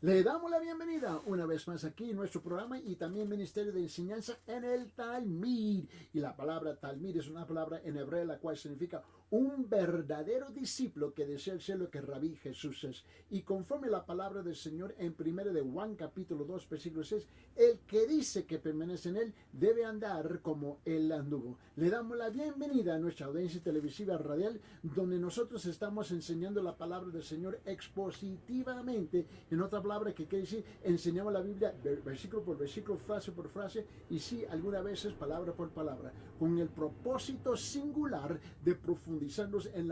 Le damos la bienvenida una vez más aquí en nuestro programa y también Ministerio de Enseñanza en el Talmud. Y la palabra Talmud es una palabra en hebreo la cual significa un verdadero discípulo que desea ser lo que Rabí Jesús es. Y conforme la palabra del Señor en 1 de Juan capítulo 2 versículo 6, el que dice que permanece en él debe andar como él anduvo. Le damos la bienvenida a nuestra audiencia televisiva radial donde nosotros estamos enseñando la palabra del Señor expositivamente. En otra palabra que quiere decir, enseñamos la Biblia versículo por versículo, frase por frase y sí, algunas veces palabra por palabra, con el propósito singular de profundizarnos en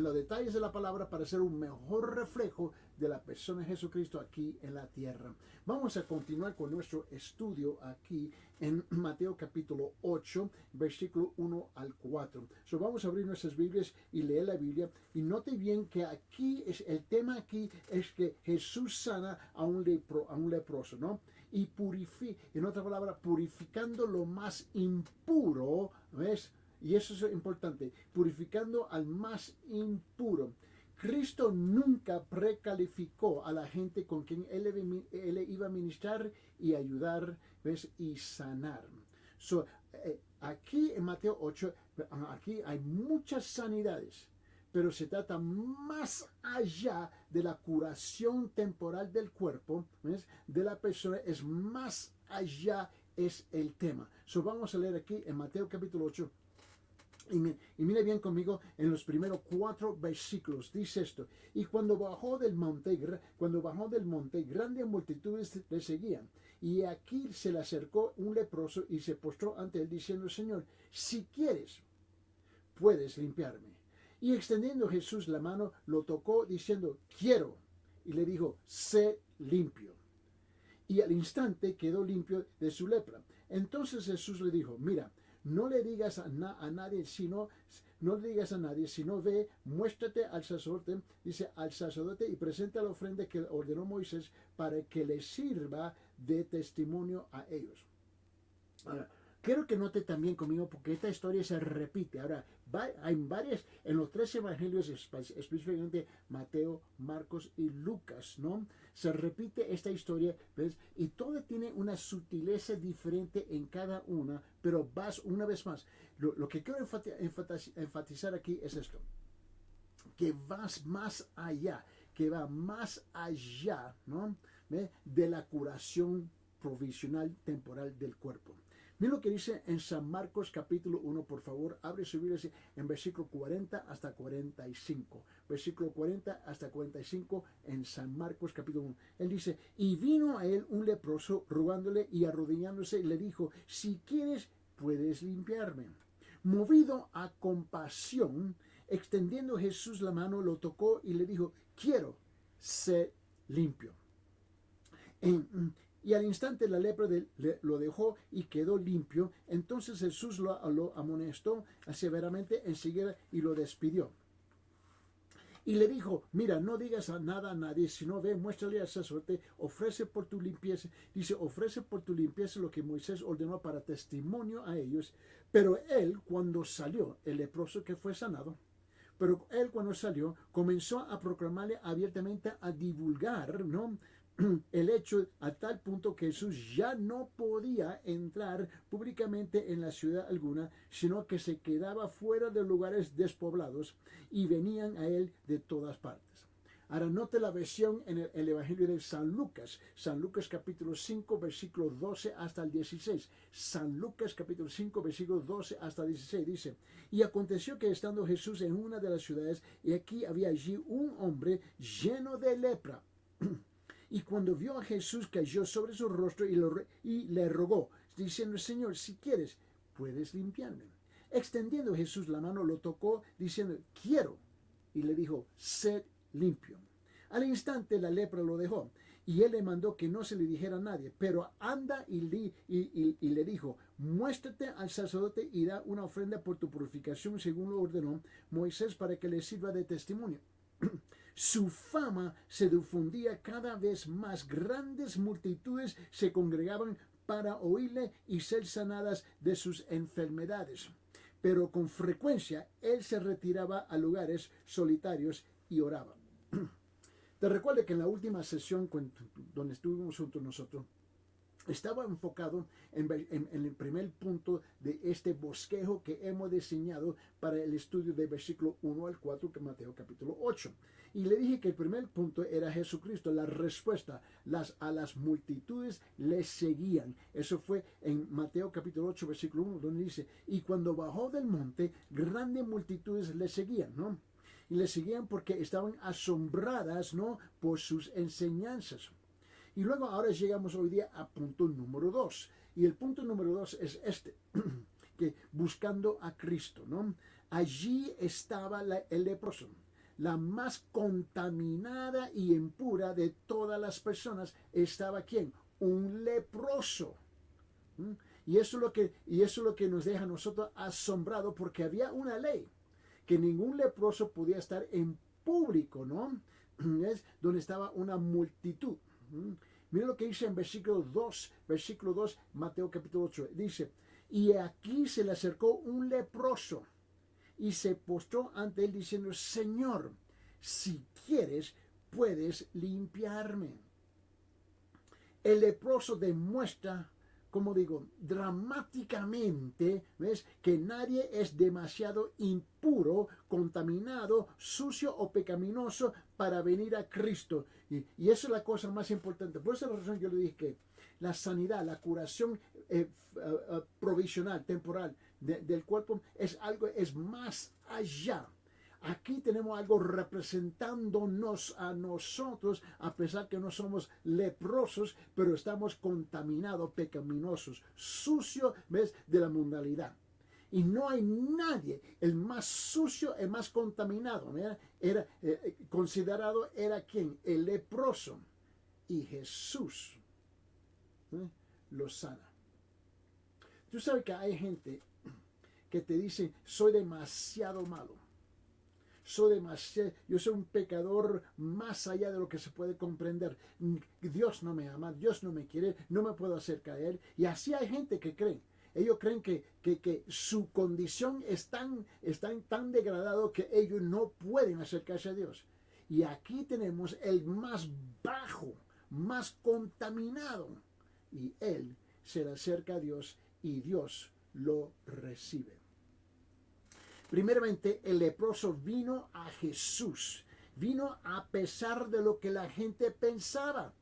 los detalles de la palabra para ser un mejor reflejo de la persona de Jesucristo aquí en la tierra. Vamos a continuar con nuestro estudio aquí en Mateo capítulo 8, versículo 1 al 4. Vamos a abrir nuestras Biblias y leer la Biblia. Y note bien que aquí el tema aquí es que Jesús sana a un leproso, ¿no? Y en otra palabra, purificando lo más impuro, ¿ves? Y eso es importante, purificando al más impuro. Cristo nunca precalificó a la gente con quien él iba a ministrar y ayudar, ¿ves? Y sanar. Aquí en Mateo 8, aquí hay muchas sanidades, pero se trata más allá de la curación temporal del cuerpo, ¿ves? De la persona, es más allá, es el tema. Vamos a leer aquí en Mateo capítulo 8. Y mire bien conmigo en los primeros 4 versículos. Dice esto: y cuando bajó del monte, grandes multitudes le seguían. Y aquí se le acercó un leproso y se postró ante él diciendo: Señor, si quieres, puedes limpiarme. Y extendiendo Jesús la mano, lo tocó diciendo: quiero. Y le dijo: sé limpio. Y al instante quedó limpio de su lepra. Entonces Jesús le dijo: mira, no le digas a nadie, sino ve, muéstrate al sacerdote, y presenta la ofrenda que ordenó Moisés para que le sirva de testimonio a ellos. Ahora, quiero que note también conmigo, porque esta historia se repite. Ahora, hay varias, en los 3 evangelios, específicamente Mateo, Marcos y Lucas, ¿no? Se repite esta historia, ¿ves? Y todo tiene una sutileza diferente en cada una, pero vas una vez más. Lo que quiero enfatizar aquí es esto: que vas más allá, que va más allá, ¿no? De la curación provisional temporal del cuerpo. Miren lo que dice en San Marcos capítulo 1, por favor, abre su Biblia en versículo 40 hasta 45. Versículo 40 hasta 45 en San Marcos capítulo 1. Él dice: y vino a él un leproso rogándole y arrodillándose y le dijo: si quieres, puedes limpiarme. Movido a compasión, extendiendo Jesús la mano, lo tocó y le dijo: quiero ser limpio. Y al instante la lepra lo dejó y quedó limpio. Entonces Jesús lo amonestó severamente enseguida y lo despidió. Y le dijo: mira, no digas nada a nadie, sino ve, muéstrale al sacerdote, ofrece por tu limpieza lo que Moisés ordenó para testimonio a ellos. Pero él, cuando salió, el leproso que fue sanado, comenzó a proclamarle abiertamente, a divulgar, ¿no?, el hecho, a tal punto que Jesús ya no podía entrar públicamente en la ciudad alguna, sino que se quedaba fuera de lugares despoblados y venían a él de todas partes. Ahora note la versión en el Evangelio de San Lucas capítulo 5, versículo 12 hasta el 16. San Lucas capítulo 5, versículo 12 hasta el 16 dice: y aconteció que estando Jesús en una de las ciudades, y aquí había allí un hombre lleno de lepra. Y cuando vio a Jesús, cayó sobre su rostro y le rogó, diciendo: Señor, si quieres, puedes limpiarme. Extendiendo Jesús la mano, lo tocó, diciendo: quiero. Y le dijo: sed limpio. Al instante la lepra lo dejó, y él le mandó que no se le dijera a nadie, pero anda y le dijo: muéstrate al sacerdote y da una ofrenda por tu purificación según lo ordenó Moisés para que le sirva de testimonio. Su fama se difundía cada vez más. Grandes multitudes se congregaban para oírle y ser sanadas de sus enfermedades. Pero con frecuencia él se retiraba a lugares solitarios y oraba. Te recuerdo que en la última sesión donde estuvimos juntos nosotros, estaba enfocado en el primer punto de este bosquejo que hemos diseñado para el estudio del versículo 1 al 4 de Mateo capítulo 8. Y le dije que el primer punto era Jesucristo, la respuesta. A las multitudes le seguían. Eso fue en Mateo capítulo 8, versículo 1, donde dice, y cuando bajó del monte, grandes multitudes le seguían, ¿no? Y le seguían porque estaban asombradas, ¿no?, por sus enseñanzas. Y luego ahora llegamos hoy día a punto número 2. Y el punto número 2 es este, que buscando a Cristo, ¿no? Allí estaba el leproso, la más contaminada y impura de todas las personas. ¿Estaba quién? Un leproso. ¿Mm? Y eso es lo que nos deja a nosotros asombrados, porque había una ley que ningún leproso podía estar en público, ¿no? Es donde estaba una multitud. Mira lo que dice en versículo 2, Mateo capítulo 8. Dice, y aquí se le acercó un leproso y se postró ante él diciendo, Señor, si quieres, puedes limpiarme. El leproso demuestra, como digo, dramáticamente, ¿ves?, que nadie es demasiado impuro, contaminado, sucio o pecaminoso para venir a Cristo. Y eso es la cosa más importante. Por esa razón yo le dije que la sanidad, la curación provisional, temporal del cuerpo es más allá. Aquí tenemos algo representándonos a nosotros, a pesar que no somos leprosos, pero estamos contaminados, pecaminosos, sucios, ¿ves?, de la mundanalidad. Y no hay nadie, el más sucio, el más contaminado, ¿verdad?, era considerado, era ¿quién? El leproso. Y Jesús lo sana. Tú sabes que hay gente que te dice, soy demasiado malo. Yo soy un pecador más allá de lo que se puede comprender. Dios no me ama, Dios no me quiere, no me puedo acercar a Él. Y así hay gente que cree. Ellos creen que su condición es tan degradado que ellos no pueden acercarse a Dios. Y aquí tenemos el más bajo, más contaminado. Y Él se le acerca a Dios y Dios lo recibe. Primeramente, el leproso vino a Jesús. Vino a pesar de lo que la gente pensaba.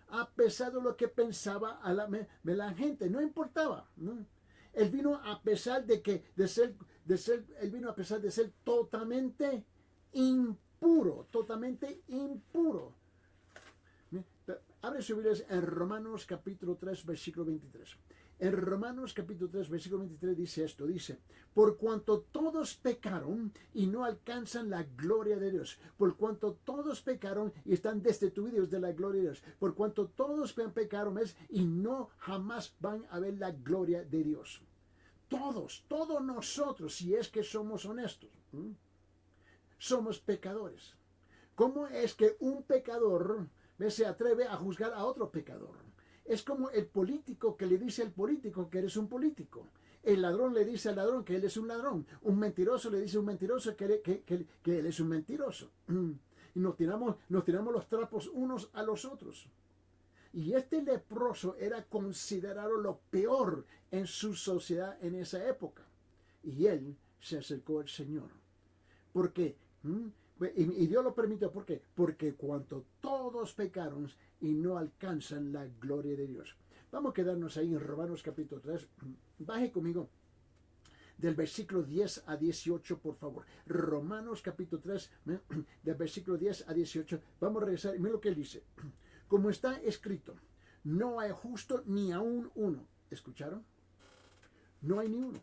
A pesar de lo que pensaba la gente. No importaba, ¿no? Él vino a pesar él vino a pesar de ser totalmente impuro. Totalmente impuro. Abre su Biblia en Romanos capítulo 3, versículo 23. En Romanos capítulo 3, versículo 23 dice esto, dice, por cuanto todos pecaron y no alcanzan la gloria de Dios, por cuanto todos pecaron y están destituidos de la gloria de Dios, por cuanto todos pecaron y no jamás van a ver la gloria de Dios. Todos nosotros, si es que somos honestos, somos pecadores. ¿Cómo es que un pecador se atreve a juzgar a otro pecador? Es como el político que le dice al político que eres un político. El ladrón le dice al ladrón que él es un ladrón. Un mentiroso le dice a un mentiroso que él es un mentiroso. Y nos tiramos los trapos unos a los otros. Y este leproso era considerado lo peor en su sociedad en esa época. Y él se acercó al Señor. ¿Por qué? Y Dios lo permitió. ¿Por qué? Porque cuanto todos pecaron y no alcanzan la gloria de Dios. Vamos a quedarnos ahí en Romanos capítulo 3. Baje conmigo del versículo 10 a 18, por favor. Romanos capítulo 3, del versículo 10 a 18. Vamos a regresar y mira lo que él dice. Como está escrito, no hay justo ni aún uno. ¿Escucharon? No hay ni uno.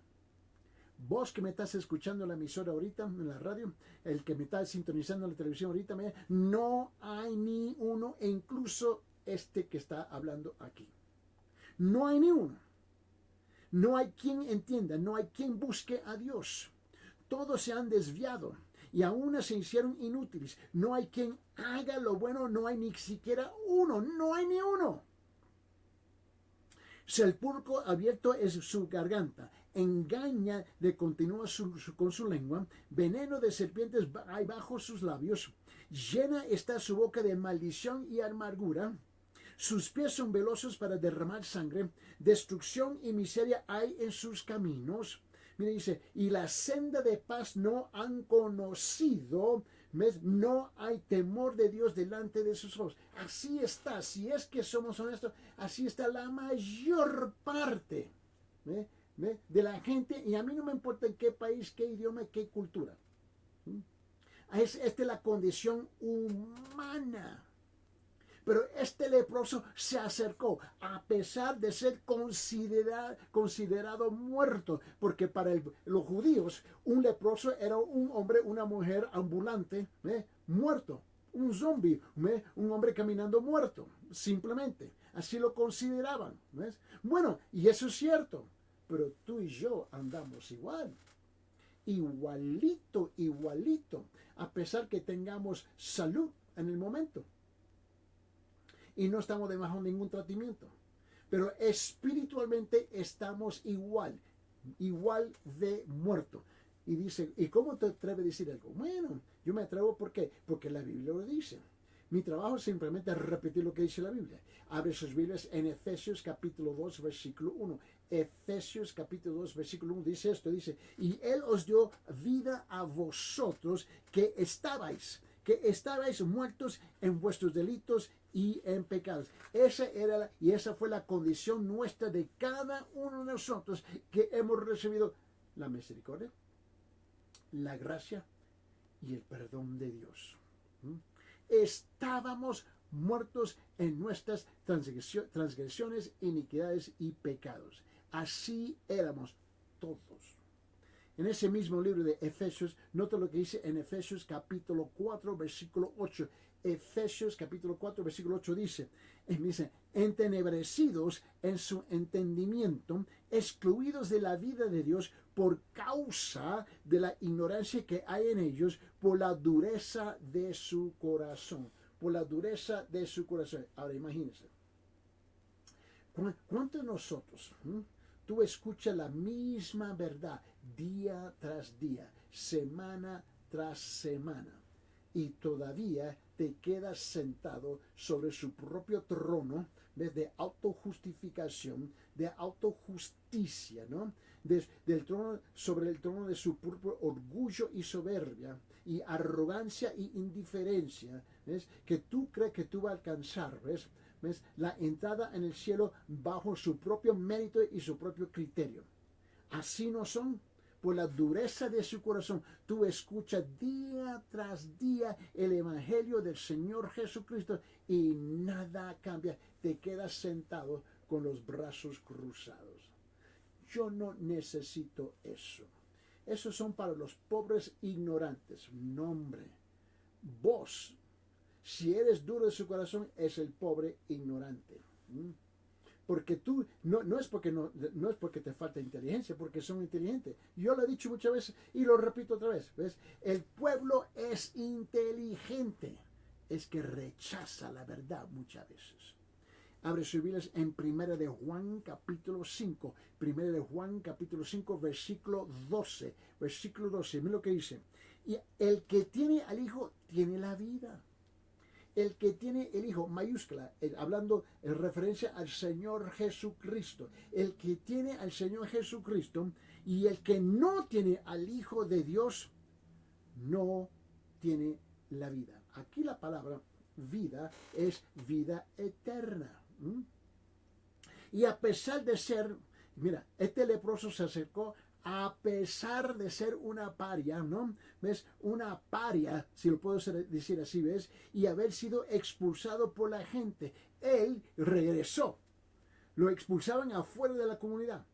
Vos que me estás escuchando en la emisora ahorita, en la radio, el que me está sintonizando en la televisión ahorita, no hay ni uno, e incluso este que está hablando aquí. No hay ni uno. No hay quien entienda, no hay quien busque a Dios. Todos se han desviado y aún se hicieron inútiles. No hay quien haga lo bueno, no hay ni siquiera uno, no hay ni uno. Sepulcro abierto es su garganta, engaña de continuo con su lengua, veneno de serpientes hay bajo sus labios, Llena está su boca de maldición y amargura. Sus pies son veloces para derramar sangre. Destrucción y miseria hay en sus caminos. Mira, dice, y la senda de paz no han conocido. ¿Ves? No hay temor de Dios delante de sus ojos. Así está, si es que somos honestos, así está la mayor parte de la gente. Y a mí no me importa en qué país, qué idioma, qué cultura. Esta es la condición humana. Pero este leproso se acercó a pesar de ser considerado muerto, porque para los judíos un leproso era un hombre, una mujer ambulante, muerto, un zombie, un hombre caminando muerto, simplemente. Así lo consideraban. ¿Ves? Bueno, y eso es cierto, pero tú y yo andamos igual. Igualito, igualito, a pesar que tengamos salud en el momento. Y no estamos debajo de ningún tratamiento. Pero espiritualmente estamos igual de muerto. Y dice, ¿y cómo te atreves a decir algo? Bueno, yo me atrevo porque la Biblia lo dice. Mi trabajo es simplemente repetir lo que dice la Biblia. Abre sus Biblias en Efesios capítulo 2, versículo 1. Efesios capítulo 2, versículo 1 dice esto, dice, y Él os dio vida a vosotros que estabais muertos en vuestros delitos y en pecados. Esa fue la condición nuestra de cada uno de nosotros que hemos recibido la misericordia, la gracia y el perdón de Dios. Estábamos muertos en nuestras transgresiones, iniquidades y pecados. Así éramos todos. En ese mismo libro de Efesios, nota lo que dice en Efesios capítulo 4, versículo 8. Efesios capítulo 4, versículo 8 dice, entenebrecidos en su entendimiento, excluidos de la vida de Dios por causa de la ignorancia que hay en ellos, por la dureza de su corazón. Por la dureza de su corazón. Ahora imagínense, ¿cuántos de nosotros, tú escuchas la misma verdad día tras día, semana tras semana, y todavía te quedas sentado sobre su propio trono de autojustificación, de autojusticia, ¿no? Sobre el trono de su propio orgullo y soberbia, y arrogancia y indiferencia, ¿ves? Que tú crees que tú vas a alcanzar, ¿ves? La entrada en el cielo bajo su propio mérito y su propio criterio. Así no son. Por la dureza de su corazón, tú escuchas día tras día el evangelio del Señor Jesucristo y nada cambia. Te quedas sentado con los brazos cruzados. Yo no necesito eso. Esos son para los pobres ignorantes. No, hombre. Vos, si eres duro de su corazón, es el pobre ignorante. Porque tú, no es porque te falta inteligencia, porque son inteligentes. Yo lo he dicho muchas veces y lo repito otra vez. ¿Ves? El pueblo es inteligente. Es que rechaza la verdad muchas veces. Abre sus Biblias en 1 de Juan capítulo 5. 1 de Juan capítulo 5, versículo 12. Versículo 12. Mira lo que dice. Y el que tiene al Hijo tiene la vida. El que tiene el Hijo, mayúscula, hablando en referencia al Señor Jesucristo. El que tiene al Señor Jesucristo y el que no tiene al Hijo de Dios, no tiene la vida. Aquí la palabra vida es vida eterna. Y a pesar de ser, mira, este leproso se acercó a pesar de ser una paria, ¿no? ¿Ves? Una paria, si lo puedo decir así, ¿ves? Y haber sido expulsado por la gente. Él regresó. Lo expulsaban afuera de la comunidad.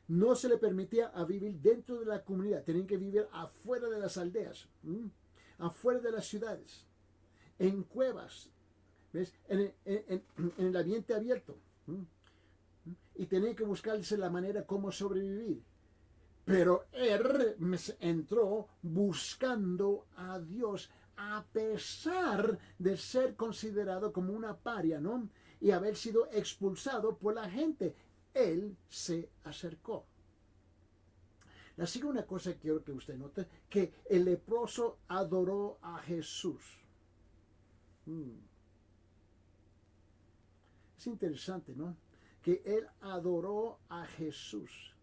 No se le permitía a vivir dentro de la comunidad. Tenían que vivir afuera de las aldeas, afuera de las ciudades, en cuevas, ¿ves? En el ambiente abierto. Y tenían que buscarse la manera cómo sobrevivir. Pero él entró buscando a Dios a pesar de ser considerado como una paria, ¿no? Y haber sido expulsado por la gente. Él se acercó. La segunda cosa que quiero que usted note, que el leproso adoró a Jesús. Mm. Es interesante, ¿no? Que él adoró a Jesús,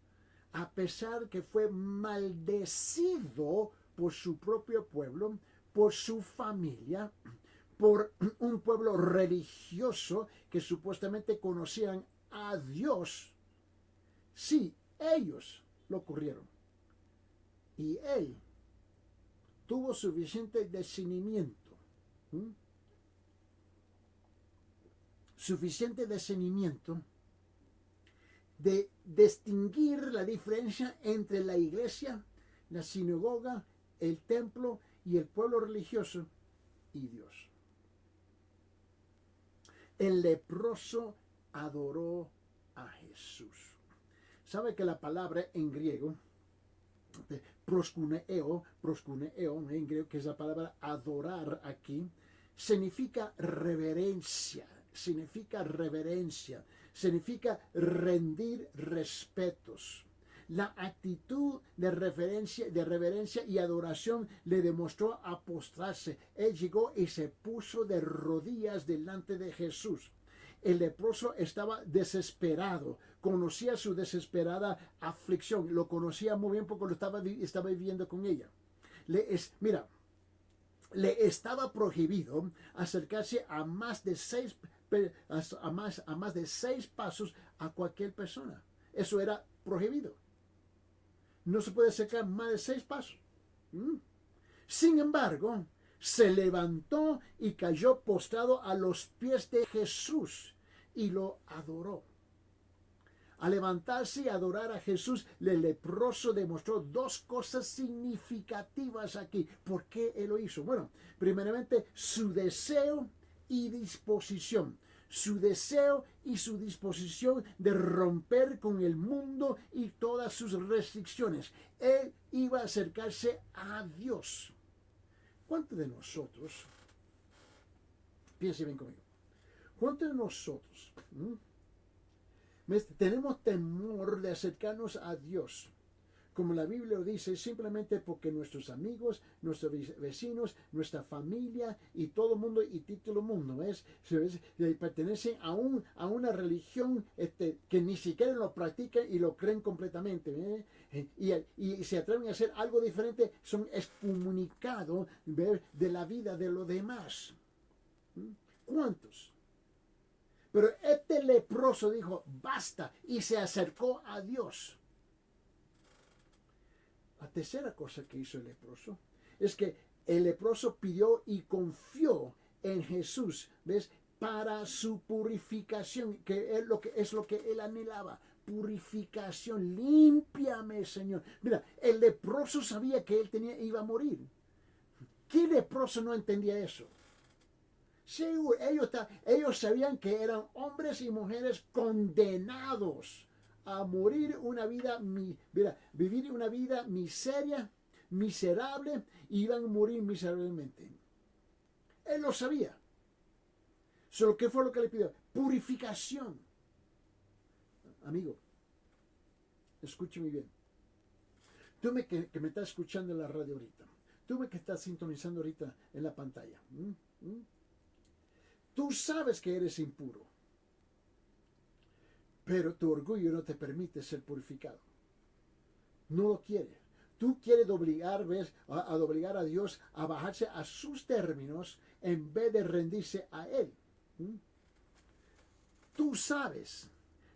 a pesar que fue maldecido por su propio pueblo, por su familia, por un pueblo religioso que supuestamente conocían a Dios. Sí, ellos lo ocurrieron. Y él tuvo suficiente discernimiento, suficiente discernimiento de distinguir la diferencia entre la iglesia, la sinagoga, el templo y el pueblo religioso y Dios. El leproso adoró a Jesús. ¿Sabe que la palabra en griego, proskuneo en griego, que es la palabra adorar aquí, significa reverencia, significa rendir respetos. La actitud de reverencia y adoración le demostró a postrarse. Él llegó y se puso de rodillas delante de Jesús. El leproso estaba desesperado, conocía su desesperada aflicción, lo conocía muy bien porque lo estaba viviendo con ella. Le estaba prohibido acercarse a más de seis pasos a cualquier persona. Eso era prohibido. No se puede acercar más de 6 pasos. Sin embargo, se levantó y cayó postrado a los pies de Jesús y lo adoró. Al levantarse y adorar a Jesús, el leproso demostró 2 cosas significativas aquí. ¿Por qué él lo hizo? Bueno, primeramente, su deseo y disposición. Su deseo y su disposición de romper con el mundo y todas sus restricciones. Él iba a acercarse a Dios. ¿Cuántos de nosotros, piense bien conmigo, cuántos de nosotros tenemos temor de acercarnos a Dios? Como la Biblia lo dice, simplemente porque nuestros amigos, nuestros vecinos, nuestra familia y todo el mundo y todo el mundo pertenecen a una religión que ni siquiera lo practican y lo creen completamente. Y se atreven a hacer algo diferente, son excomunicados de la vida de los demás. ¿Cuántos? Pero este leproso dijo, basta, y se acercó a Dios. La tercera cosa que hizo el leproso es que el leproso pidió y confió en Jesús, ¿ves? Para su purificación, que es lo que él anhelaba. Purificación, límpiame, Señor. Mira, el leproso sabía que él iba a morir. ¿Qué leproso no entendía eso? Seguro, ellos sabían que eran hombres y mujeres condenados a morir vivir una vida miserable, y iban a morir miserablemente. Él lo sabía. Solo, ¿qué fue lo que le pidió? Purificación. Amigo, escúcheme bien. Tú que me estás escuchando en la radio ahorita, tú que estás sintonizando ahorita en la pantalla, tú sabes que eres impuro, pero tu orgullo no te permite ser purificado. No lo quieres. Tú quieres obligar a Dios a bajarse a sus términos en vez de rendirse a Él. Tú sabes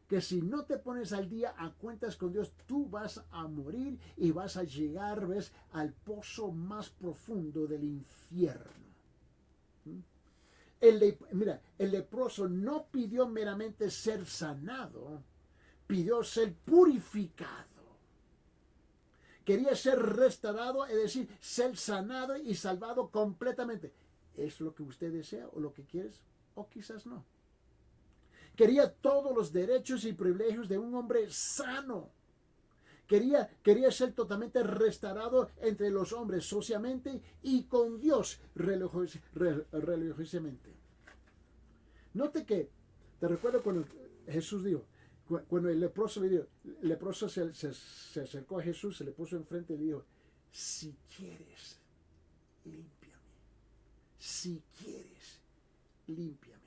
que si no te pones al día a cuentas con Dios, tú vas a morir y vas a llegar, al pozo más profundo del infierno. El leproso no pidió meramente ser sanado, pidió ser purificado. Quería ser restaurado, es decir, ser sanado y salvado completamente. ¿Es lo que usted desea o lo que quieres? O quizás no. Quería todos los derechos y privilegios de un hombre sano. Quería ser totalmente restaurado entre los hombres socialmente y con Dios religiosamente. Note que, te recuerdo cuando Jesús dijo, cuando el leproso se acercó a Jesús, se le puso enfrente y le dijo, si quieres, límpiame. Si quieres, límpiame.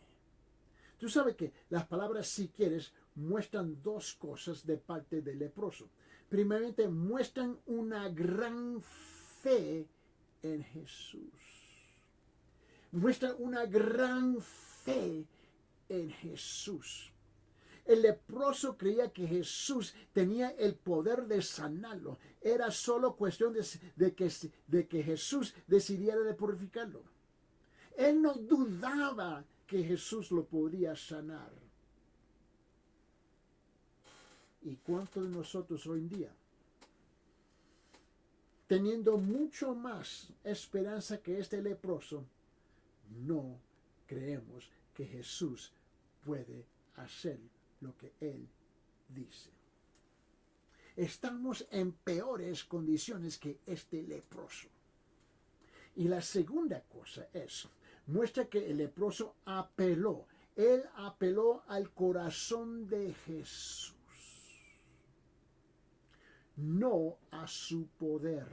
Tú sabes que las palabras si quieres muestran dos cosas de parte del leproso. Primeramente, muestran una gran fe en Jesús. Muestran una gran fe en Jesús. El leproso creía que Jesús tenía el poder de sanarlo. Era solo cuestión de que Jesús decidiera de purificarlo. Él no dudaba que Jesús lo podía sanar. ¿Y cuántos de nosotros hoy en día, teniendo mucho más esperanza que este leproso, no creemos que Jesús puede hacer lo que Él dice? Estamos en peores condiciones que este leproso. Y la segunda cosa es, muestra que el leproso apeló. Él apeló al corazón de Jesús, no a su poder.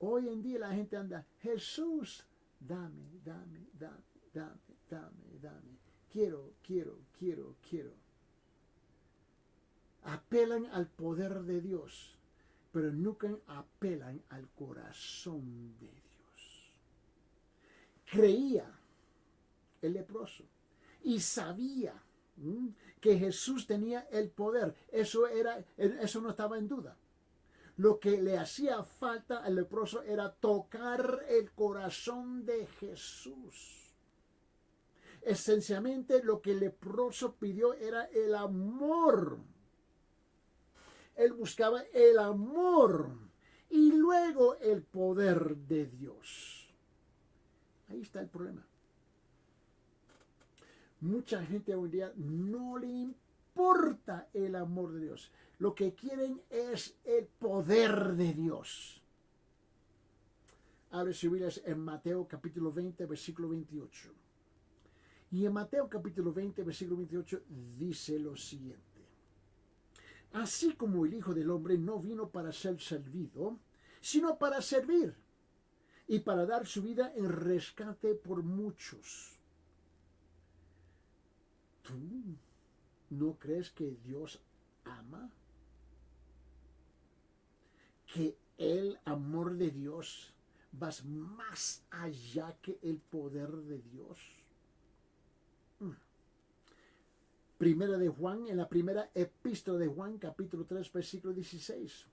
Hoy en día la gente anda, Jesús, dame, dame, dame, dame, dame, dame. Quiero. Apelan al poder de Dios, pero nunca apelan al corazón de Dios. Creía el leproso y sabía que Jesús tenía el poder. Eso no estaba en duda. Lo que le hacía falta al leproso era tocar el corazón de Jesús. Esencialmente lo que el leproso pidió era el amor. Él buscaba el amor y luego el poder de Dios. Ahí está el problema. Mucha gente hoy en día no le importa el amor de Dios. Lo que quieren es el poder de Dios. Abre sus Biblias en Mateo capítulo 20, versículo 28. Y en Mateo capítulo 20, versículo 28 dice lo siguiente. Así como el Hijo del Hombre no vino para ser servido, sino para servir y para dar su vida en rescate por muchos. ¿Tú no crees que Dios ama? Que el amor de Dios va más allá que el poder de Dios. Primera de Juan, en la primera epístola de Juan, capítulo 3, versículo 16.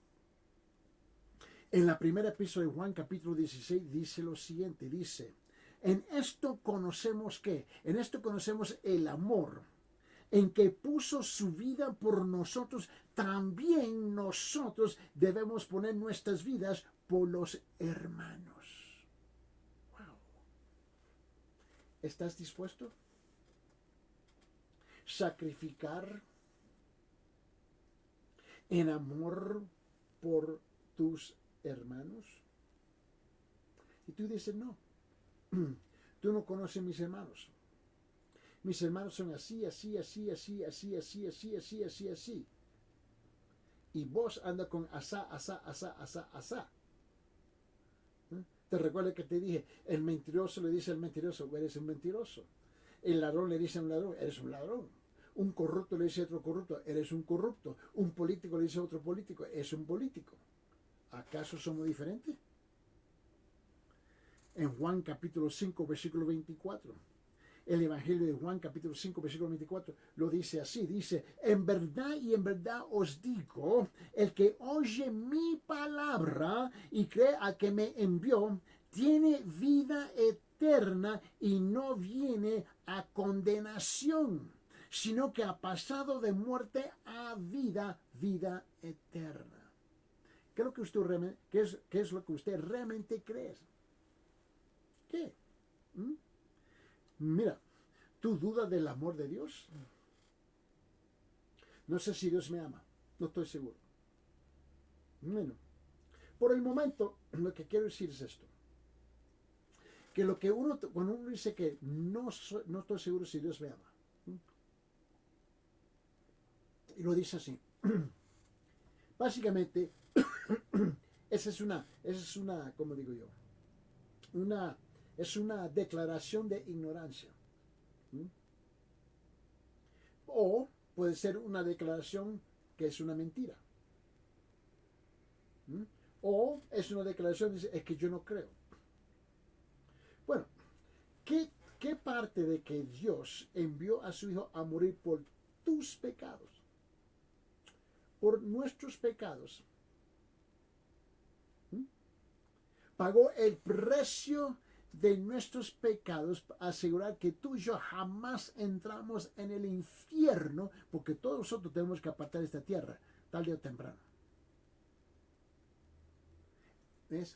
En la primera epístola de Juan, capítulo 16, dice lo siguiente, dice, en esto conocemos ¿qué? En esto conocemos el amor, en que puso su vida por nosotros, también nosotros debemos poner nuestras vidas por los hermanos. Wow. ¿Estás dispuesto? Sacrificar en amor por tus hermanos. Y tú dices, no, tú no conoces mis hermanos. Mis hermanos son así. Y vos andas con asá. Te recuerdo que te dije, el mentiroso le dice al mentiroso, eres un mentiroso. El ladrón le dice a un ladrón, eres un ladrón. Un corrupto le dice a otro corrupto, eres un corrupto. Un político le dice a otro político, es un político. ¿Acaso somos diferentes? En Juan capítulo 5, versículo 24, el Evangelio de Juan capítulo 5, versículo 24, lo dice así, dice, en verdad y en verdad os digo, el que oye mi palabra y cree al que me envió, tiene vida eterna y no viene a condenación, sino que ha pasado de muerte a vida, vida eterna. ¿Qué es lo que usted realmente cree? ¿Qué? Mira, ¿tú dudas del amor de Dios? No sé si Dios me ama, no estoy seguro. Bueno, por el momento, lo que quiero decir es esto. Que cuando uno dice que no estoy seguro si Dios me ama, y lo dice así, básicamente, esa es una, como digo yo, una es una declaración de ignorancia. ¿Mm? O puede ser una declaración que es una mentira. ¿Mm? O es una declaración que dice, es que yo no creo. Bueno, ¿qué parte de que Dios envió a su Hijo a morir por tus pecados? Por nuestros pecados. ¿Mm? Pagó el precio de nuestros pecados, asegurar que tú y yo jamás entramos en el infierno, porque todos nosotros tenemos que apartar de esta tierra, tarde o temprano. ¿Ves?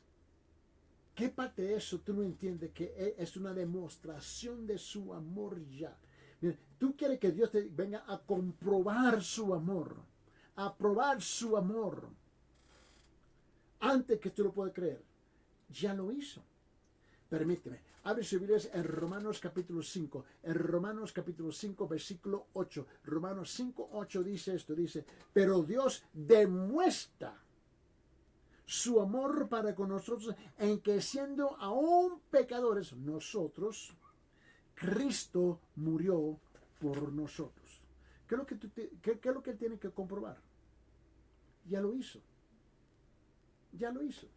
¿Qué parte de eso tú no entiendes que es una demostración de su amor ya? Mira, tú quieres que Dios te venga a comprobar su amor, a probar su amor, antes que tú lo puedas creer. Ya lo hizo. Permíteme, abre su Biblia en Romanos capítulo 5, en Romanos capítulo 5, versículo 8. Romanos 5, 8 dice esto, dice, pero Dios demuestra su amor para con nosotros en que siendo aún pecadores nosotros, Cristo murió por nosotros. ¿Qué es lo que, qué es lo que él tiene que comprobar? Ya lo hizo. Ya lo hizo.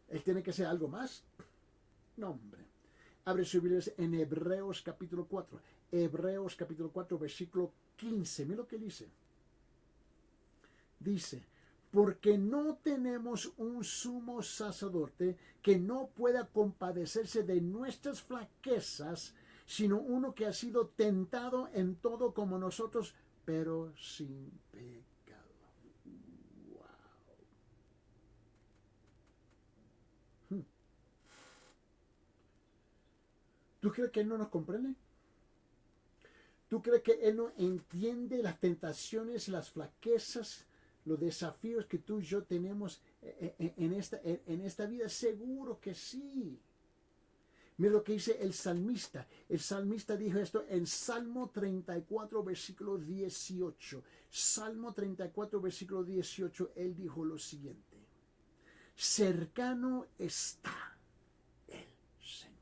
Él tiene que hacer algo más. No, hombre. Abre su Biblia en Hebreos capítulo 4. Hebreos capítulo 4, versículo 15. Mira lo que dice. Dice, porque no tenemos un sumo sacerdote que no pueda compadecerse de nuestras flaquezas, sino uno que ha sido tentado en todo como nosotros, pero sin pecado. Wow. ¿Tú crees que Él no nos comprende? ¿Tú crees que Él no entiende las tentaciones, las flaquezas, los desafíos que tú y yo tenemos en esta vida? Seguro que sí. Mira lo que dice el salmista. El salmista dijo esto en Salmo 34, versículo 18. Salmo 34, versículo 18, él dijo lo siguiente. Cercano está el Señor.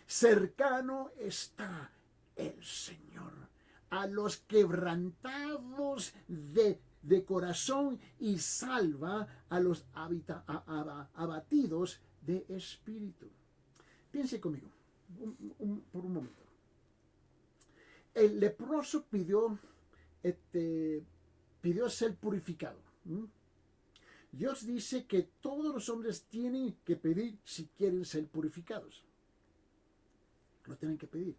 Cercano está el Señor a los quebrantados de corazón y salva a los abatidos de espíritu. Piense conmigo por un momento. El leproso pidió ser purificado. Dios dice que todos los hombres tienen que pedir si quieren ser purificados. Lo tienen que pedir.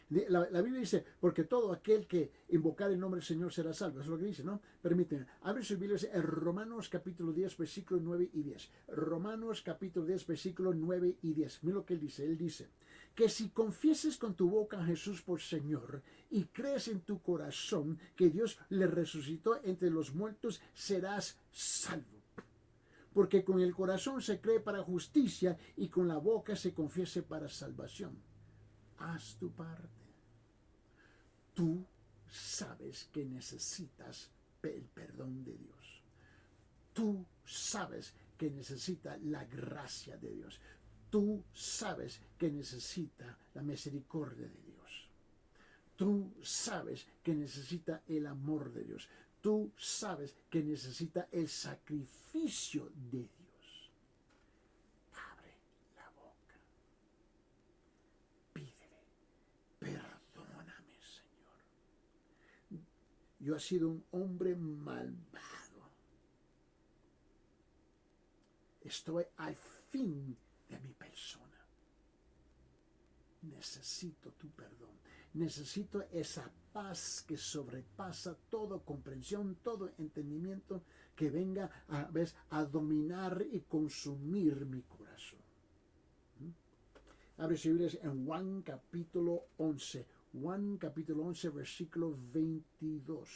La Biblia dice, porque todo aquel que invocar el nombre del Señor será salvo. Eso es lo que dice, ¿no? Permítanme. Abre su Biblia en Romanos capítulo 10, versículos 9 y 10. Romanos capítulo 10, versículos 9 y 10. Mira lo que él dice. Él dice, que si confieses con tu boca a Jesús por Señor y crees en tu corazón que Dios le resucitó entre los muertos, serás salvo. Porque con el corazón se cree para justicia y con la boca se confiese para salvación. Haz tu parte. Tú sabes que necesitas el perdón de Dios. Tú sabes que necesitas la gracia de Dios. Tú sabes que necesitas la misericordia de Dios. Tú sabes que necesita el amor de Dios. Tú sabes que necesita el sacrificio de Dios. Abre la boca. Pídele. Perdóname, Señor. Yo he sido un hombre malvado. Estoy al fin de mi persona. Necesito tu perdón. Necesito esa paz que sobrepasa toda comprensión, todo entendimiento, que venga a dominar y consumir mi corazón. Abre su Biblia en Juan capítulo 11. Juan capítulo 11, versículo 22.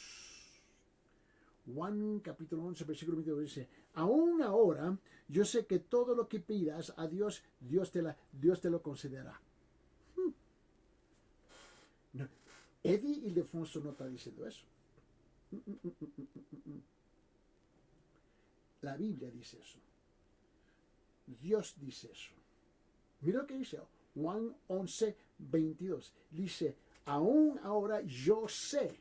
Juan capítulo 11, versículo 22 dice, aún ahora yo sé que todo lo que pidas a Dios, Dios te lo concederá. No, Eddie Ildefonso no está diciendo eso. La Biblia dice eso. Dios dice eso. Mira lo que dice Juan 11:22. Dice, aún ahora yo sé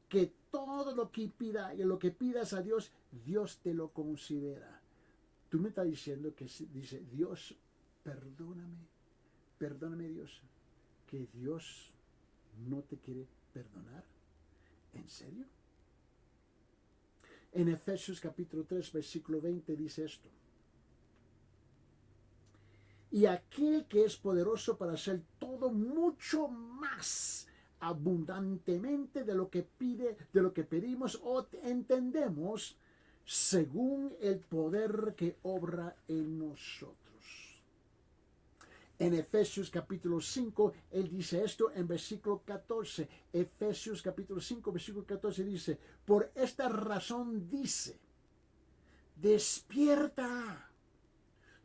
que todo lo que pidas a Dios, Dios te lo considera. Tú me estás diciendo que dice, Dios, perdóname Dios, que Dios no te quiere perdonar. ¿En serio? En Efesios capítulo 3, versículo 20 dice esto. Y aquel que es poderoso para hacer todo mucho más abundantemente de lo que pedimos o entendemos, según el poder que obra en nosotros. En Efesios capítulo 5, él dice esto en versículo 14. Efesios capítulo 5, versículo 14 dice, por esta razón dice, despierta,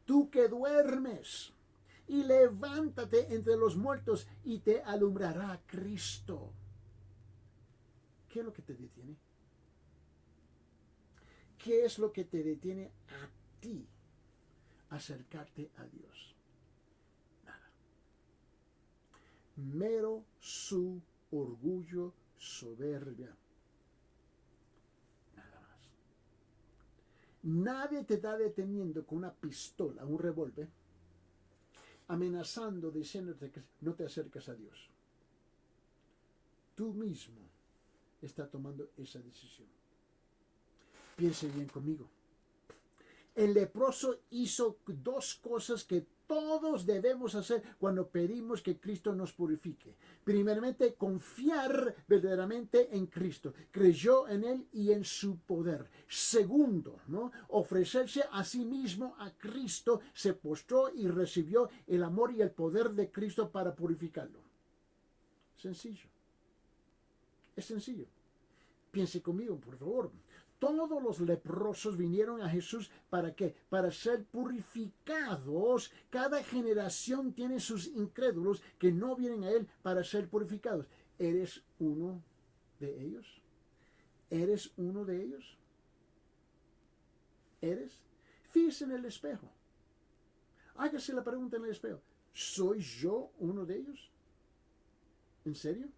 tú que duermes, y levántate entre los muertos y te alumbrará Cristo. ¿Qué es lo que te detiene? ¿Qué es lo que te detiene a ti acercarte a Dios? Nada. Mero su orgullo, soberbia. Nada más. Nadie te está deteniendo con una pistola, un revólver, amenazando, diciéndote que no te acerques a Dios. Tú mismo estás tomando esa decisión. Piense bien conmigo. El leproso hizo dos cosas que todos debemos hacer cuando pedimos que Cristo nos purifique. Primeramente, confiar verdaderamente en Cristo. Creyó en Él y en su poder. Segundo, ¿no? Ofrecerse a sí mismo a Cristo, se postró y recibió el amor y el poder de Cristo para purificarlo. Sencillo. Es sencillo. Piense conmigo, por favor. Todos los leprosos vinieron a Jesús ¿para qué? Para ser purificados. Cada generación tiene sus incrédulos que no vienen a Él para ser purificados. ¿Eres uno de ellos? ¿Eres uno de ellos? ¿Eres? Fíjese en el espejo. Hágase la pregunta en el espejo. ¿Soy yo uno de ellos? ¿En serio?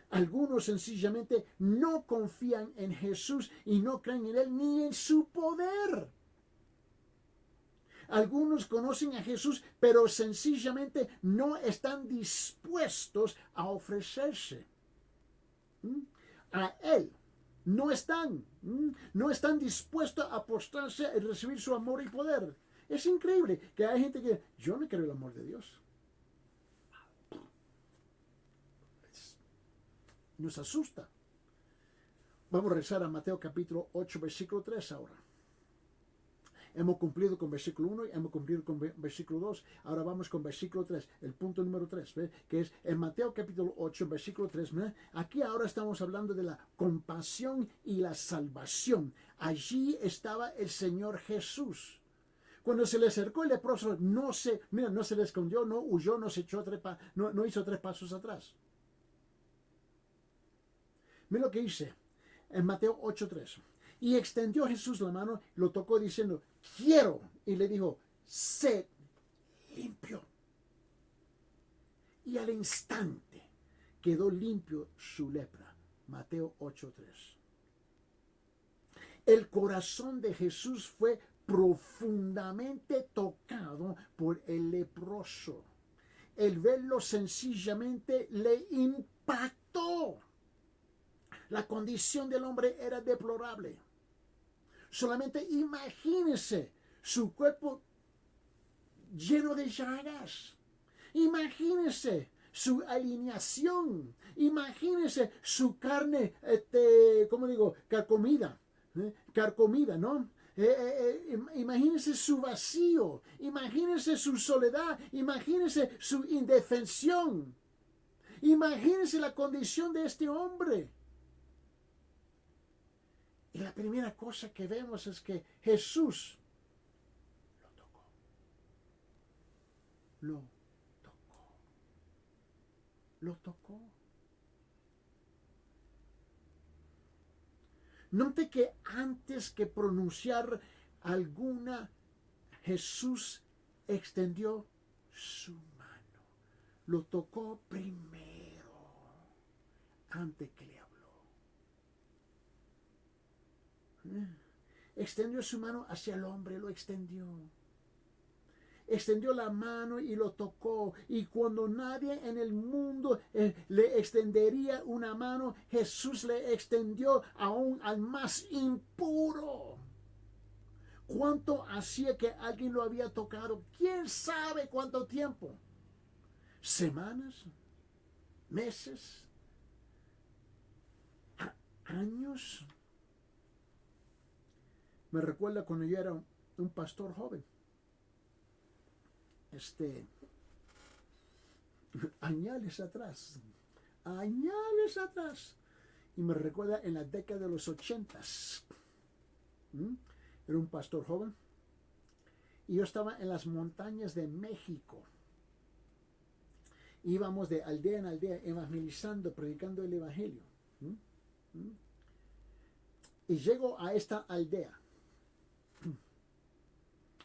Algunos sencillamente no confían en Jesús y no creen en Él ni en su poder. Algunos conocen a Jesús, pero sencillamente no están dispuestos a ofrecerse a Él. No están dispuestos a postrarse y recibir su amor y poder. Es increíble que hay gente que, yo no quiero el amor de Dios. Nos asusta. Vamos a rezar a Mateo capítulo 8, versículo 3 ahora. Hemos cumplido con versículo 1 y hemos cumplido con versículo 2. Ahora vamos con versículo 3, el punto número 3, ¿ve? Que es en Mateo capítulo 8, versículo 3. ¿ve? Aquí ahora estamos hablando de la compasión y la salvación. Allí estaba el Señor Jesús. Cuando se le acercó el leproso, no se le escondió, no huyó, no se echó no hizo 3 pasos atrás. Mira lo que dice en Mateo 8:3. Y extendió Jesús la mano, lo tocó diciendo, quiero. Y le dijo, sed limpio. Y al instante quedó limpio su lepra. Mateo 8:3. El corazón de Jesús fue profundamente tocado por el leproso. El verlo sencillamente le impactó. La condición del hombre era deplorable. Solamente imagínense su cuerpo lleno de llagas. Imagínense su alineación. Imagínense su carne, carcomida. Carcomida, ¿no? Imagínense su vacío. Imagínense su soledad. Imagínense su indefensión. Imagínense la condición de este hombre. Y la primera cosa que vemos es que Jesús lo tocó. Lo tocó. Lo tocó. Note que antes que pronunciar alguna, Jesús extendió su mano. Lo tocó primero, antes que le habló. Extendió su mano hacia el hombre, lo extendió. Extendió la mano y lo tocó. Y cuando nadie en el mundo le extendería una mano, Jesús le extendió aún al más impuro. ¿Cuánto hacía que alguien lo había tocado? ¿Quién sabe cuánto tiempo? ¿Semanas? ¿Meses? ¿Años? Me recuerda cuando yo era un pastor joven. Añales atrás. Y me recuerda en la década de los 80s. Era un pastor joven. Y yo estaba en las montañas de México. Íbamos de aldea en aldea evangelizando, predicando el evangelio. Y llego a esta aldea.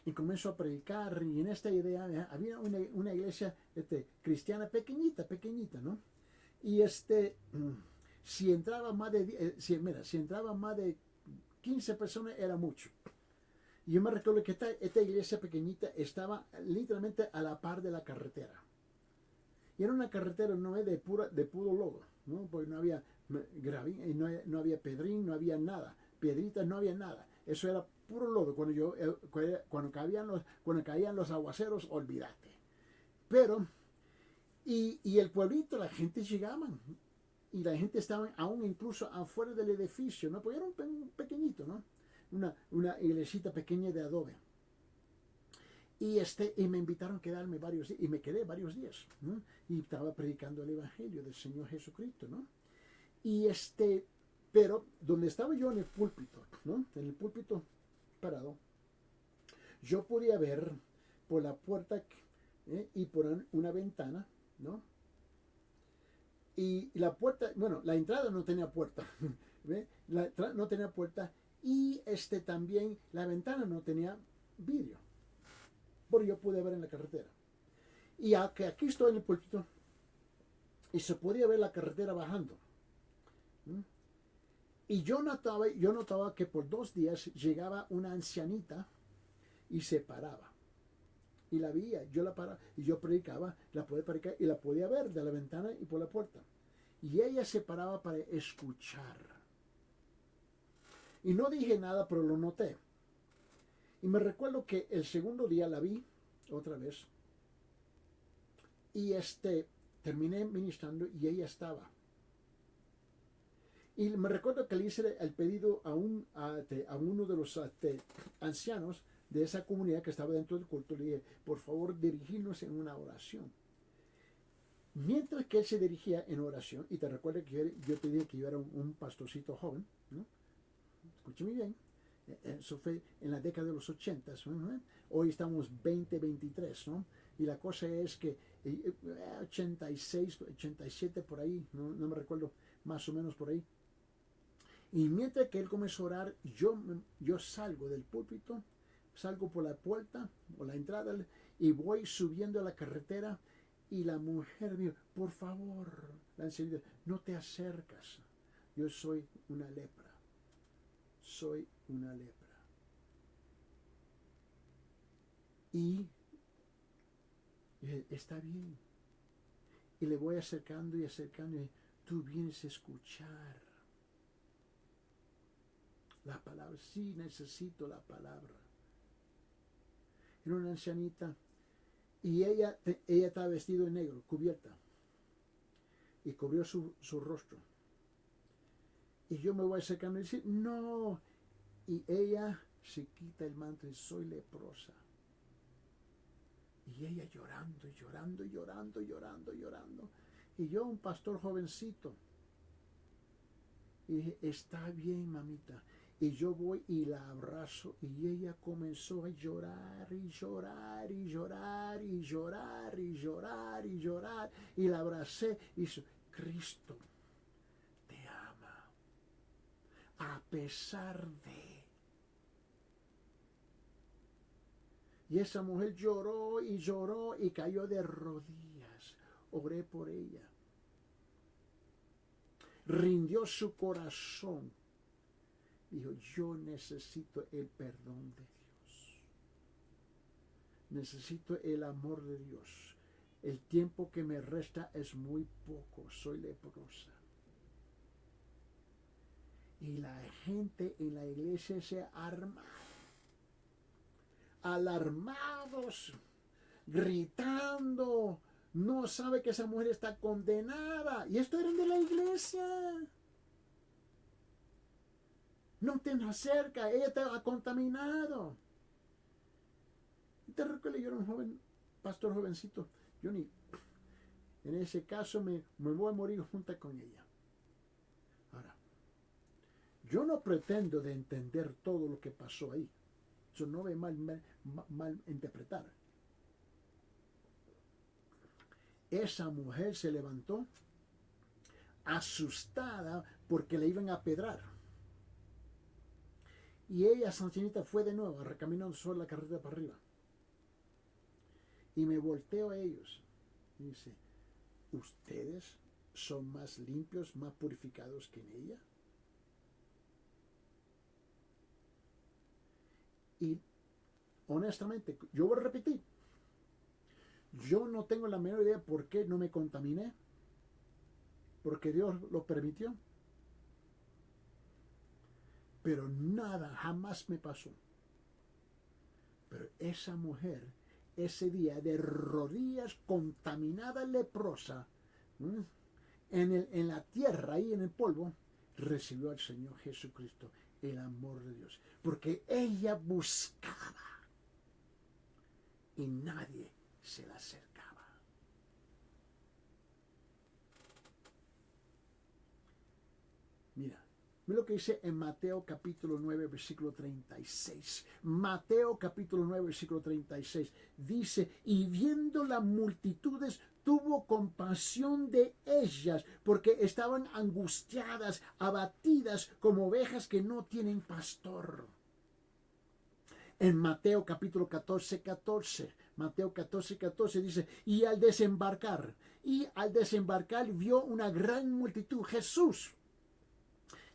Y comenzó a predicar, y en esta idea había una iglesia cristiana pequeñita, ¿no? Y si entraba más de si entraba más de 15 personas era mucho. Y yo me recuerdo que esta iglesia pequeñita estaba literalmente a la par de la carretera. Y era una carretera no de puro lodo, ¿no? Porque no había gravín, no había pedrín, no había nada, piedritas, no había nada. Eso era puro lodo. Cuando caían los aguaceros, olvídate. Pero, y el pueblito, la gente llegaban. Y la gente estaba aún incluso afuera del edificio, ¿no? Porque era un pequeñito, ¿no? Una iglesita pequeña de adobe. Y me invitaron a quedarme varios días. Y me quedé varios días, ¿no? Y estaba predicando el evangelio del Señor Jesucristo, ¿no? Pero donde estaba yo en el púlpito, ¿no? En el púlpito parado, yo podía ver por la puerta y por una ventana, ¿no? Y la puerta, bueno, la entrada no tenía puerta, ¿ve? No tenía puerta, y también la ventana no tenía vidrio, porque yo pude ver en la carretera. Y aquí estoy en el púlpito y se podía ver la carretera bajando. Y yo notaba que por 2 días llegaba una ancianita y se paraba. Y la veía, yo la paraba, y yo predicaba, la podía predicar y la podía ver de la ventana y por la puerta. Y ella se paraba para escuchar. Y no dije nada, pero lo noté. Y me recuerdo que el segundo día la vi otra vez. Y terminé ministrando y ella estaba. Y me recuerdo que le hice el pedido a uno de los ancianos de esa comunidad que estaba dentro del culto. Le dije, por favor, dirigirnos en una oración. Mientras que él se dirigía en oración, y te recuerdo que yo te dije que yo era un pastorcito joven, ¿no? Escúchame bien, eso fue en la década de los 80, ¿no? Hoy estamos 2023, ¿no? Y la cosa es que 86, 87 por ahí, no me recuerdo, más o menos por ahí. Y mientras que él comenzó a orar, yo salgo del púlpito, salgo por la puerta o la entrada y voy subiendo a la carretera, y la mujer me dijo, por favor, la ancianita, no te acercas, yo soy una lepra. Soy una lepra. Y está bien. Y le voy acercando y acercando. Y tú vienes a escuchar la palabra. Sí, necesito la palabra. Era una ancianita. Y ella estaba vestida de negro, cubierta. Y cubrió su rostro. Y yo me voy acercando y dice, no. Y ella se quita el manto y dice, soy leprosa. Y ella llorando, llorando, llorando, llorando, llorando. Y yo, un pastor jovencito. Y dije, está bien, mamita. Y yo voy y la abrazo. Y ella comenzó a llorar y llorar y llorar y llorar y llorar y llorar. Y la abracé y dice, Cristo te ama. a pesar de. Y esa mujer lloró y cayó de rodillas. Oré por ella. Rindió su corazón. Dijo, yo necesito el perdón de Dios. Necesito el amor de Dios. El tiempo que me resta es muy poco. Soy leprosa. Y la gente en la iglesia se arma. Alarmados, gritando. No sabe que esa mujer está condenada. Y esto era de la iglesia. No te acerca, ella te ha contaminado. Y te recuerdo, yo era un joven, pastor jovencito. Yo ni, en ese caso me voy a morir junto con ella. Ahora, yo no pretendo de entender todo lo que pasó ahí. Eso no ve mal interpretar. Esa mujer se levantó asustada porque le iban a apedrar. Y ella, Santinita, fue de nuevo recaminando sobre la carretera para arriba. Y me volteo a ellos y dice, ¿ustedes son más limpios, más purificados que en ella? Y honestamente, yo voy a repetir, yo no tengo la menor idea por qué no me contaminé, porque Dios lo permitió. Pero nada, jamás me pasó. Pero esa mujer, ese día de rodillas, contaminada, leprosa, en la tierra, ahí en el polvo, recibió al Señor Jesucristo, el amor de Dios. Porque ella buscaba y nadie se le acercaba. Mira lo que dice en Mateo capítulo 9, versículo 36. Mateo capítulo 9, versículo 36. Dice, y viendo las multitudes, tuvo compasión de ellas, porque estaban angustiadas, abatidas, como ovejas que no tienen pastor. En Mateo capítulo 14, 14. Mateo 14, 14 dice, y al desembarcar vio una gran multitud, Jesús,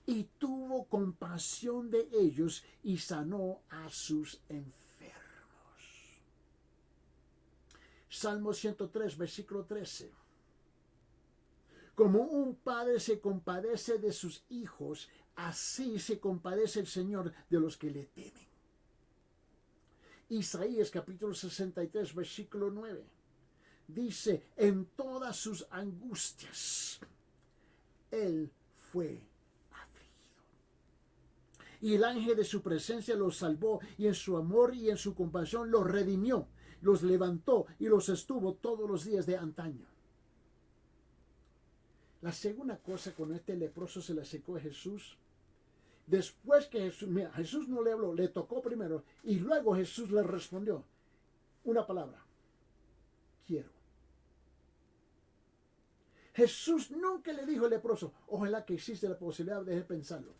y tuvo compasión de ellos y sanó a sus enfermos. Salmo 103, versículo 13. Como un padre se compadece de sus hijos, así se compadece el Señor de los que le temen. Isaías capítulo 63, versículo 9. Dice, en todas sus angustias, Él fue y el ángel de su presencia los salvó, y en su amor y en su compasión los redimió, los levantó y los estuvo todos los días de antaño. La segunda cosa, cuando este leproso se le acercó a Jesús, después que Jesús no le habló, le tocó primero, y luego Jesús le respondió una palabra: quiero. Jesús nunca le dijo al leproso, ojalá que existe la posibilidad de pensarlo.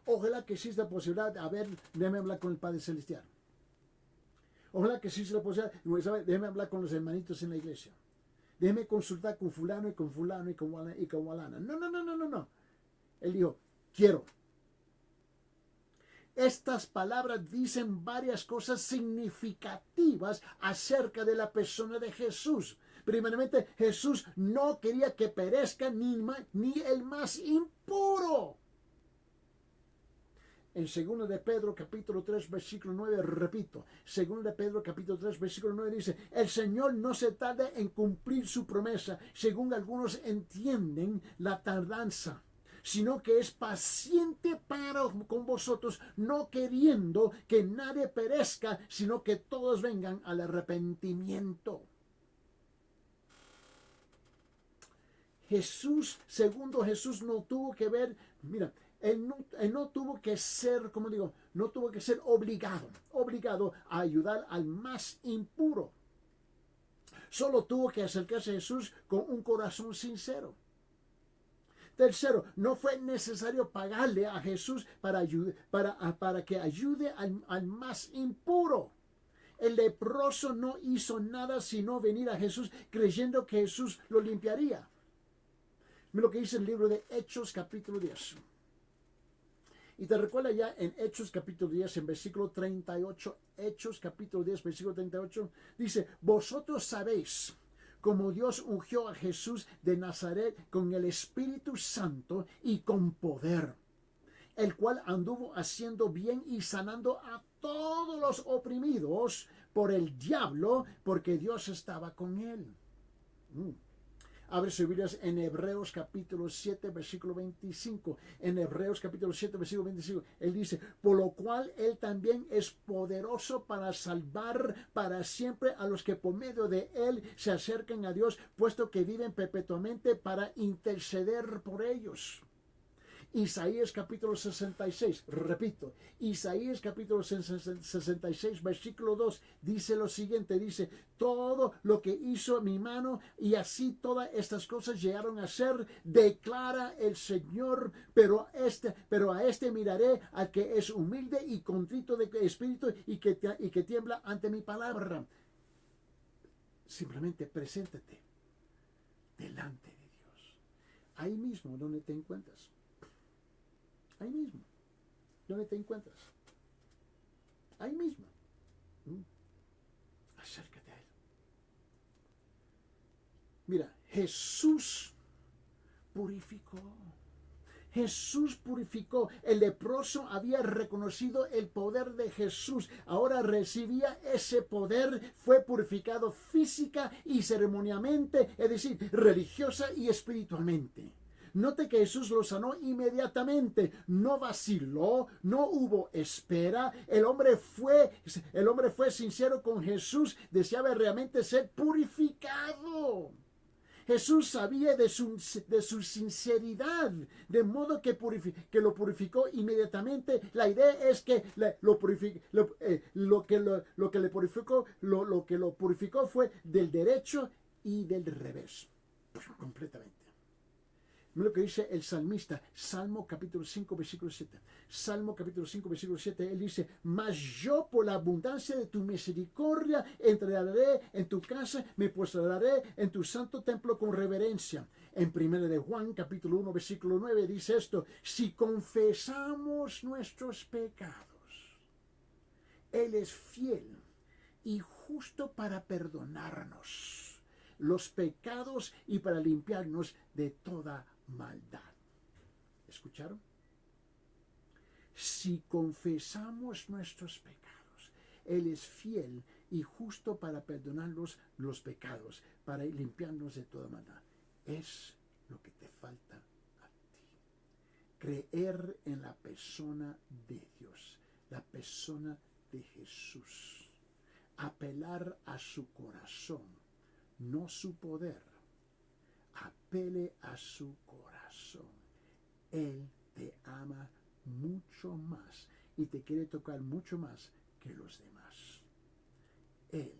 Ojalá que exista la posibilidad de, déjame hablar con el Padre Celestial. Ojalá que exista la posibilidad, déjame hablar con los hermanitos en la iglesia. Déjame consultar con fulano y con fulano y con alana. No. Él dijo, quiero. Estas palabras dicen varias cosas significativas acerca de la persona de Jesús. Primeramente, Jesús no quería que perezca ni el más impuro. En 2 de Pedro capítulo 3 versículo 9, repito, 2 de Pedro capítulo 3 versículo 9 dice, el Señor no se tarda en cumplir su promesa, según algunos entienden la tardanza, sino que es paciente con vosotros, no queriendo que nadie perezca, sino que todos vengan al arrepentimiento. Segundo Jesús no tuvo que ver, mira, Él no tuvo que ser, no tuvo que ser obligado a ayudar al más impuro. Solo tuvo que acercarse a Jesús con un corazón sincero. Tercero, no fue necesario pagarle a Jesús para que ayude al más impuro. El leproso no hizo nada sino venir a Jesús creyendo que Jesús lo limpiaría. Mira lo que dice el libro de Hechos capítulo 10. Y te recuerda ya en Hechos capítulo 10, en versículo 38, Hechos capítulo 10, versículo 38, dice, vosotros sabéis cómo Dios ungió a Jesús de Nazaret con el Espíritu Santo y con poder, el cual anduvo haciendo bien y sanando a todos los oprimidos por el diablo, porque Dios estaba con él. Abre sus Biblias en Hebreos capítulo 7, versículo 25. En Hebreos capítulo 7, versículo 25, él dice, por lo cual él también es poderoso para salvar para siempre a los que por medio de él se acercan a Dios, puesto que viven perpetuamente para interceder por ellos. Isaías capítulo 66, repito, Isaías capítulo 66, versículo 2, dice lo siguiente, dice, todo lo que hizo mi mano y así todas estas cosas llegaron a ser, declara el Señor, pero a este miraré, al que es humilde y contrito de espíritu y que tiembla ante mi palabra. Simplemente preséntate delante de Dios, ahí mismo donde te encuentras. Ahí mismo, donde te encuentras. Ahí mismo. Acércate a Él. Mira, Jesús purificó. Jesús purificó. El leproso había reconocido el poder de Jesús. Ahora recibía ese poder. Fue purificado física y ceremonialmente, es decir, religiosa y espiritualmente. Note que Jesús lo sanó inmediatamente, no vaciló, no hubo espera. El hombre fue sincero con Jesús, deseaba realmente ser purificado. Jesús sabía de su sinceridad, de modo que lo purificó inmediatamente. La idea es que lo que lo purificó fue del derecho y del revés, completamente. Mira lo que dice el salmista, Salmo capítulo 5, versículo 7. Salmo capítulo 5, versículo 7, él dice, mas yo por la abundancia de tu misericordia entraré en tu casa, me postraré en tu santo templo con reverencia. En 1 de Juan capítulo 1, versículo 9 dice esto, si confesamos nuestros pecados, Él es fiel y justo para perdonarnos los pecados y para limpiarnos de toda maldad. ¿Escucharon? Si confesamos nuestros pecados, Él es fiel y justo para perdonarnos los pecados, para limpiarnos de toda maldad. Es lo que te falta a ti. Creer en la persona de Dios, la persona de Jesús. Apelar a su corazón, no su poder. Apele a su corazón. Él te ama mucho más y te quiere tocar mucho más que los demás. Él